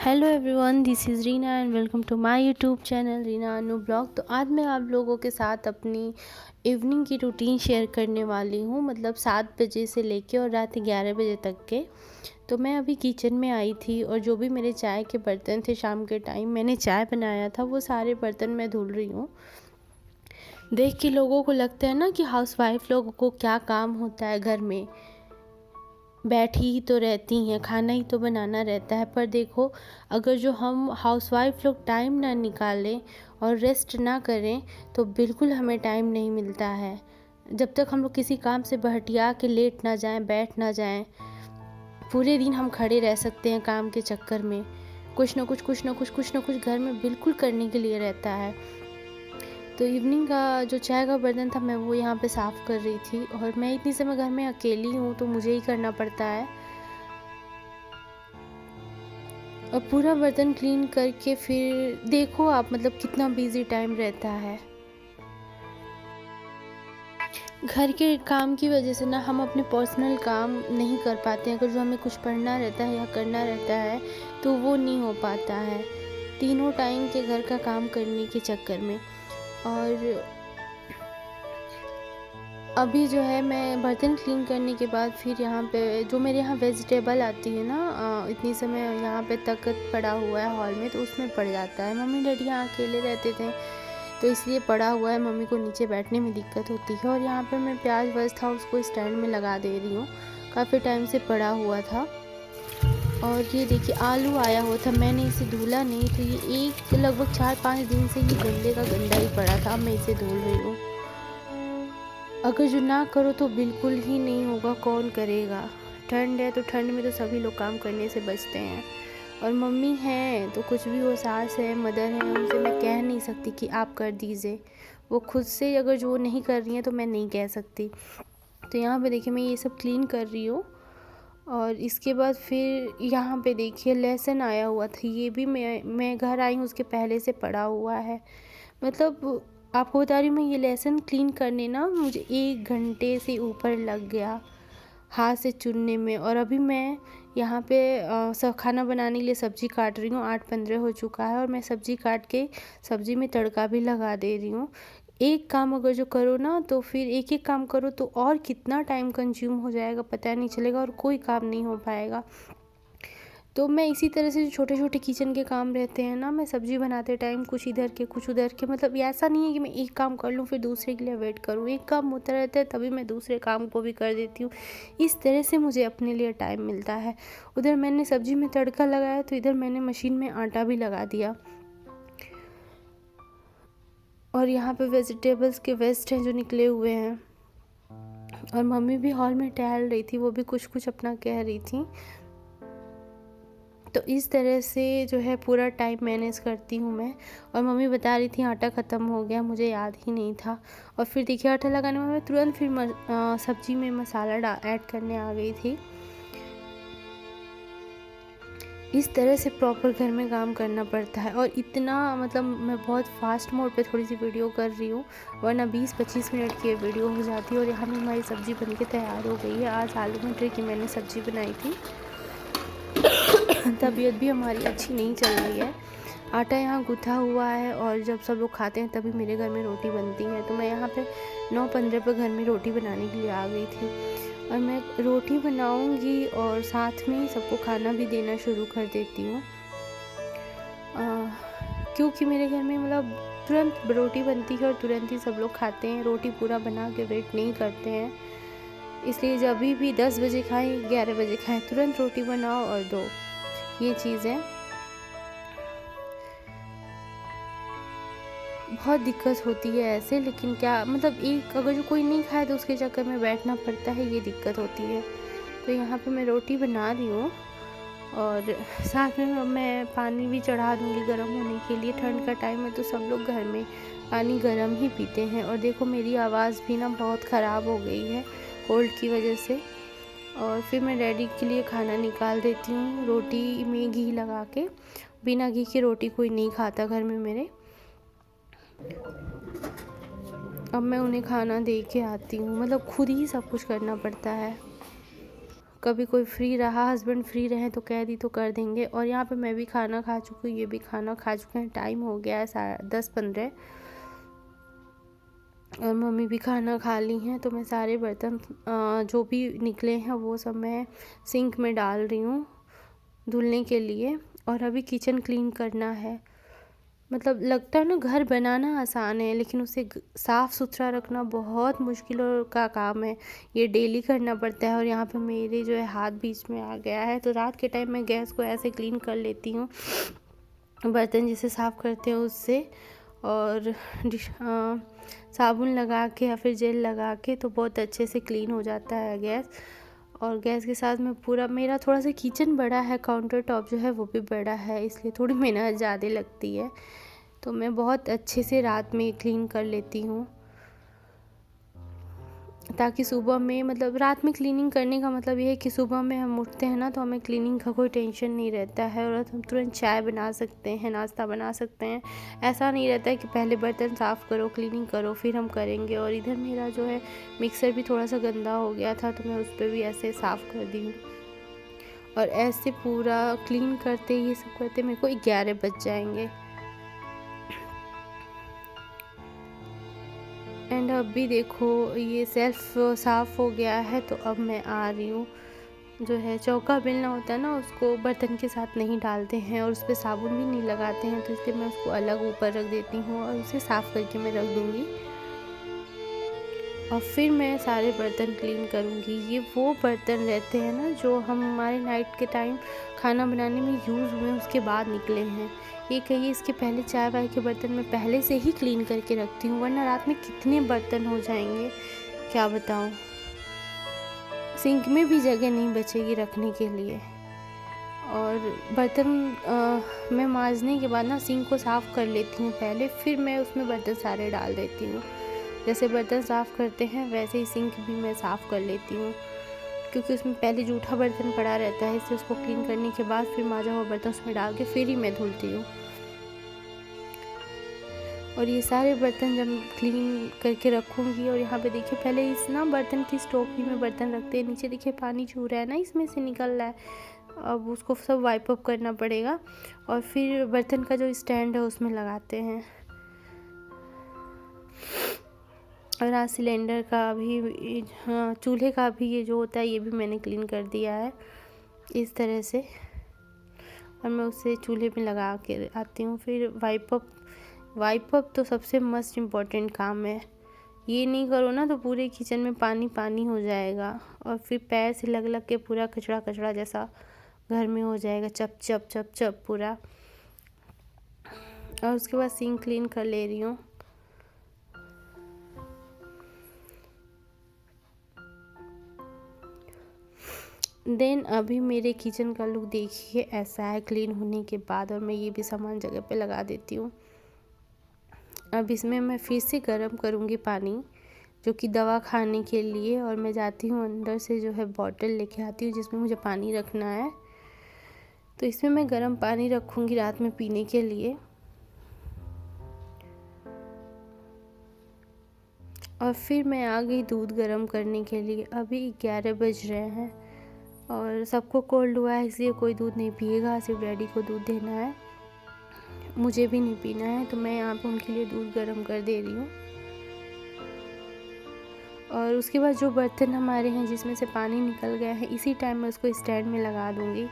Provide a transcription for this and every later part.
Hello everyone, this is Reena and welcome to my YouTube channel Reena Anu blog. तो आज मैं आप लोगों के साथ अपनी इवनिंग की रूटीन शेयर करने वाली हूँ, मतलब 7 बजे से लेके और रात 11 बजे तक के। तो मैं अभी किचन में आई थी और जो भी मेरे चाय के बर्तन थे, शाम के टाइम मैंने चाय बनाया था, वो सारे बर्तन मैं धुल रही हूँ। देख के लोगों को लगता है ना कि हाउसवाइफ लोगों को क्या काम होता है, घर में बैठी ही तो रहती हैं, खाना ही तो बनाना रहता है। पर देखो, अगर जो हम हाउसवाइफ लोग टाइम ना निकालें और रेस्ट ना करें तो बिल्कुल हमें टाइम नहीं मिलता है। जब तक हम लोग किसी काम से बहटिया के लेट ना जाएं, बैठ ना जाएं, पूरे दिन हम खड़े रह सकते हैं काम के चक्कर में। कुछ ना कुछ घर में बिल्कुल करने के लिए रहता है। तो इवनिंग का जो चाय का बर्तन था, मैं वो यहाँ पे साफ़ कर रही थी और मैं इतनी समय घर में अकेली हूँ तो मुझे ही करना पड़ता है। और पूरा बर्तन क्लीन करके फिर देखो आप, मतलब कितना बिजी टाइम रहता है। घर के काम की वजह से ना हम अपने पर्सनल काम नहीं कर पाते हैं। अगर जो हमें कुछ पढ़ना रहता है या करना रहता है तो वो नहीं हो पाता है, तीनों टाइम के घर का काम करने के चक्कर में। और अभी जो है, मैं बर्तन क्लीन करने के बाद फिर यहाँ पे जो मेरे यहाँ वेजिटेबल आती है ना, इतनी समय यहाँ पे तख्त पड़ा हुआ है हॉल में, तो उसमें पड़ जाता है। मम्मी डैडी यहाँ अकेले रहते थे तो इसलिए पड़ा हुआ है, मम्मी को नीचे बैठने में दिक्कत होती है। और यहाँ पे मैं प्याज वज था उसको स्टैंड में लगा दे रही हूँ, काफ़ी टाइम से पड़ा हुआ था। और ये देखिए, आलू आया हुआ था, मैंने इसे धुला नहीं, तो ये एक लगभग 4-5 दिन से ये गंदे का गंदा ही पड़ा था। अब मैं इसे धुल रही हूँ। अगर जो ना करो तो बिल्कुल ही नहीं होगा, कौन करेगा। ठंड है तो ठंड में तो सभी लोग काम करने से बचते हैं। और मम्मी हैं तो कुछ भी हो, सास है, मदर है, उनसे मैं कह नहीं सकती कि आप कर दीजिए। वो खुद से अगर जो नहीं कर रही हैं तो मैं नहीं कह सकती। तो यहाँ पे देखिए, मैं ये सब क्लीन कर रही हूँ। और इसके बाद फिर यहाँ पे देखिए, लहसुन आया हुआ था, ये भी मैं घर आई हूँ उसके पहले से पड़ा हुआ है। मतलब आपको बता रही हूँ, मैं ये लहसुन क्लीन करने ना मुझे 1 घंटे से ऊपर लग गया हाथ से चुनने में। और अभी मैं यहाँ पे सब खाना बनाने के लिए सब्ज़ी काट रही हूँ, 8:15 हो चुका है और मैं सब्ज़ी काट के सब्ज़ी में तड़का भी लगा दे रही हूँ। एक काम अगर जो करो ना तो फिर एक एक काम करो तो और कितना टाइम कंज्यूम हो जाएगा पता नहीं चलेगा और कोई काम नहीं हो पाएगा। तो मैं इसी तरह से जो छोटे छोटे किचन के काम रहते हैं ना, मैं सब्ज़ी बनाते टाइम कुछ इधर के कुछ उधर के, मतलब ये ऐसा नहीं है कि मैं एक काम कर लूँ फिर दूसरे के लिए वेट करूँ। एक काम होता रहता है तभी मैं दूसरे काम को भी कर देती हूँ। इस तरह से मुझे अपने लिए टाइम मिलता है। उधर मैंने सब्ज़ी में तड़का लगाया तो इधर मैंने मशीन में आटा भी लगा दिया। और यहाँ पे वेजिटेबल्स के वेस्ट हैं जो निकले हुए हैं। और मम्मी भी हॉल में टहल रही थी, वो भी कुछ कुछ अपना कह रही थी। तो इस तरह से जो है पूरा टाइम मैनेज करती हूँ मैं। और मम्मी बता रही थी आटा ख़त्म हो गया, मुझे याद ही नहीं था। और फिर देखिए, आटा लगाने में मैं तुरंत फिर सब्ज़ी में मसाला ऐड करने आ गई थी। इस तरह से प्रॉपर घर में काम करना पड़ता है। और इतना, मतलब मैं बहुत फास्ट मोड पे थोड़ी सी वीडियो कर रही हूँ, वरना 20-25 मिनट की वीडियो हो जाती है। और यहाँ पे हमारी सब्ज़ी बन के तैयार हो गई है। आज आलू मटर की मैंने सब्ज़ी बनाई थी। तबीयत भी हमारी अच्छी नहीं चल रही है। आटा यहाँ गूँथा हुआ है और जब सब लोग खाते हैं तभी मेरे घर में रोटी बनती है। तो मैं यहाँ पे 9:15 पर घर में रोटी बनाने के लिए आ गई थी। और मैं रोटी बनाऊँगी और साथ में ही सबको खाना भी देना शुरू कर देती हूँ, क्योंकि मेरे घर में मतलब तुरंत रोटी बनती है और तुरंत ही सब लोग खाते हैं। रोटी पूरा बना के वेट नहीं करते हैं, इसलिए जब भी 10 बजे खाएँ, 11 बजे खाएँ, तुरंत रोटी बनाओ और दो, ये चीज़ है। बहुत दिक्कत होती है ऐसे, लेकिन क्या मतलब, एक अगर जो कोई नहीं खाए तो उसके चक्कर में बैठना पड़ता है, ये दिक्कत होती है। तो यहाँ पे मैं रोटी बना रही हूँ और साथ में मैं पानी भी चढ़ा दूँगी गर्म होने के लिए। ठंड का टाइम है तो सब लोग घर में पानी गर्म ही पीते हैं। और देखो, मेरी आवाज़ भी ना बहुत ख़राब हो गई है कोल्ड की वजह से। और फिर मैं डैडी के लिए खाना निकाल देती हूँ, रोटी में घी लगा के। बिना घी की रोटी कोई नहीं खाता घर में मेरे। अब मैं उन्हें खाना दे के आती हूँ, मतलब खुद ही सब कुछ करना पड़ता है। कभी कोई फ्री रहा, हस्बैंड फ्री रहे तो कह दी तो कर देंगे। और यहाँ पे मैं भी खाना खा चुकी हूँ, ये भी खाना खा चुके हैं। टाइम हो गया है 10:15 और मम्मी भी खाना खा ली हैं। तो मैं सारे बर्तन जो भी निकले हैं वो सब मैं सिंक में डाल रही हूँ धुलने के लिए। और अभी किचन क्लीन करना है। मतलब लगता है ना घर बनाना आसान है, लेकिन उसे साफ़ सुथरा रखना बहुत मुश्किल का काम है। ये डेली करना पड़ता है। और यहाँ पे मेरे जो है हाथ बीच में आ गया है, तो रात के टाइम मैं गैस को ऐसे क्लीन कर लेती हूँ, बर्तन जिसे साफ़ करते हैं उससे, और साबुन लगा के या फिर जेल लगा के तो बहुत अच्छे से क्लीन हो जाता है गैस। और गैस के साथ में पूरा मेरा थोड़ा सा किचन बड़ा है, काउंटर टॉप जो है वो भी बड़ा है, इसलिए थोड़ी मेहनत ज़्यादा लगती है। तो मैं बहुत अच्छे से रात में क्लीन कर लेती हूँ, ताकि सुबह में, मतलब रात में क्लीनिंग करने का मतलब ये है कि सुबह में हम उठते हैं ना तो हमें क्लीनिंग का कोई टेंशन नहीं रहता है, और हम तुरंत चाय बना सकते हैं, नाश्ता बना सकते हैं। ऐसा नहीं रहता है कि पहले बर्तन साफ़ करो, क्लीनिंग करो, फिर हम करेंगे। और इधर मेरा जो है मिक्सर भी थोड़ा सा गंदा हो गया था, तो मैं उस पर भी ऐसे साफ़ कर दी हूँ। और ऐसे पूरा क्लीन करते, ये सब करते मेरे को 11 बज जाएंगे। एंड अभी देखो ये सेल्फ साफ़ हो गया है, तो अब मैं आ रही हूँ। जो है चौका बेलना होता है ना, उसको बर्तन के साथ नहीं डालते हैं और उस पर साबुन भी नहीं लगाते हैं, तो इसलिए मैं उसको अलग ऊपर रख देती हूँ और उसे साफ़ करके मैं रख दूँगी। और फिर मैं सारे बर्तन क्लीन करूँगी। ये वो बर्तन रहते हैं ना जो हमारे नाइट के टाइम खाना बनाने में यूज़ हुए, उसके बाद निकले हैं। ये कहिए इसके पहले चाय वाय के बर्तन मैं पहले से ही क्लीन करके रखती हूँ, वरना रात में कितने बर्तन हो जाएंगे क्या बताऊँ। सिंक में भी जगह नहीं बचेगी रखने के लिए। और बर्तन मैं मांजने के बाद ना सिंक को साफ़ कर लेती हूँ पहले, फिर मैं उसमें बर्तन सारे डाल देती हूँ। जैसे बर्तन साफ़ करते हैं वैसे ही सिंक भी मैं साफ़ कर लेती हूँ, क्योंकि उसमें पहले जूठा बर्तन पड़ा रहता है, इसलिए उसको क्लीन करने के बाद फिर मांजा हुआ बर्तन उसमें डाल के फिर ही मैं धुलती हूँ। और ये सारे बर्तन जब क्लीन करके रखूँगी, और यहाँ पे देखिए पहले इस ना बर्तन की टोकरी में बर्तन रखते हैं, नीचे देखिए पानी छू रहा है ना, इसमें से निकल रहा है। अब उसको सब वाइप अप करना पड़ेगा और फिर बर्तन का जो स्टैंड है उसमें लगाते हैं। और आज सिलेंडर का भी, हाँ चूल्हे का भी ये जो होता है ये भी मैंने क्लीन कर दिया है इस तरह से। और मैं उसे चूल्हे पे लगा के आती हूँ। फिर वाइप अप तो सबसे मस्ट इम्पॉर्टेंट काम है। ये नहीं करो ना तो पूरे किचन में पानी पानी हो जाएगा, और फिर पैर से लग लग के पूरा कचड़ा कचड़ा जैसा घर में हो जाएगा, चप चप चप चप पूरा। और उसके बाद सिंक क्लीन कर ले रही हूँ। देन अभी मेरे किचन का लुक देखिए ऐसा है क्लीन होने के बाद, और मैं ये भी सामान जगह पे लगा देती हूँ। अब इसमें मैं फिर से गर्म करूँगी पानी, जो कि दवा खाने के लिए। और मैं जाती हूँ अंदर से जो है बॉटल लेके आती हूँ जिसमें मुझे पानी रखना है, तो इसमें मैं गर्म पानी रखूँगी रात में पीने के लिए। और फिर मैं आ गई दूध गर्म करने के लिए। अभी 11 बज रहे हैं और सबको कोल्ड हुआ है, इसलिए कोई दूध नहीं पिएगा, सिर्फ डैडी को दूध देना है, मुझे भी नहीं पीना है। तो मैं यहाँ पे उनके लिए दूध गर्म कर दे रही हूँ। और उसके बाद जो बर्तन हमारे हैं जिसमें से पानी निकल गया है, इसी टाइम मैं उसको स्टैंड में लगा दूँगी।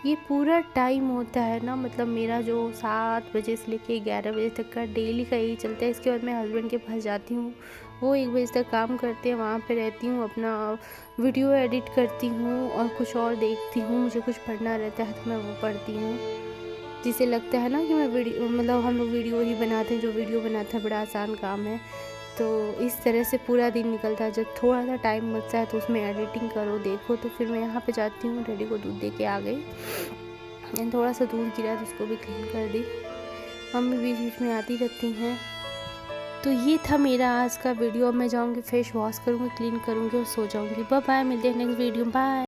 ये पूरा टाइम होता है ना, मतलब मेरा जो 7 बजे से लेके 11 बजे तक का डेली का यही चलता है। इसके बाद मैं हस्बैंड के पास जाती हूँ, वो 1 बजे तक काम करते हैं, वहाँ पे रहती हूँ, अपना वीडियो एडिट करती हूँ और कुछ और देखती हूँ। मुझे कुछ पढ़ना रहता है तो मैं वो पढ़ती हूँ, जिसे लगता है ना कि मैं वीडियो, मतलब हम लोग वीडियो ही बनाते हैं, जो वीडियो बनाता है बड़ा आसान काम है। तो इस तरह से पूरा दिन निकलता है। जब थोड़ा सा टाइम बचता है तो उसमें एडिटिंग करो, देखो। तो फिर मैं यहाँ पे जाती हूँ, डैडी को दूध दे के आ गई। एंड थोड़ा सा दूध गिरा तो उसको भी क्लीन कर दी। मम्मी बीच बीच में आती रहती हैं। तो ये था मेरा आज का वीडियो। अब मैं जाऊँगी फेस वॉश करूँगी, क्लीन करूँगी और सो जाऊँगी। बाय बाय, मिलते हैं नेक्स्ट वीडियो, बाय।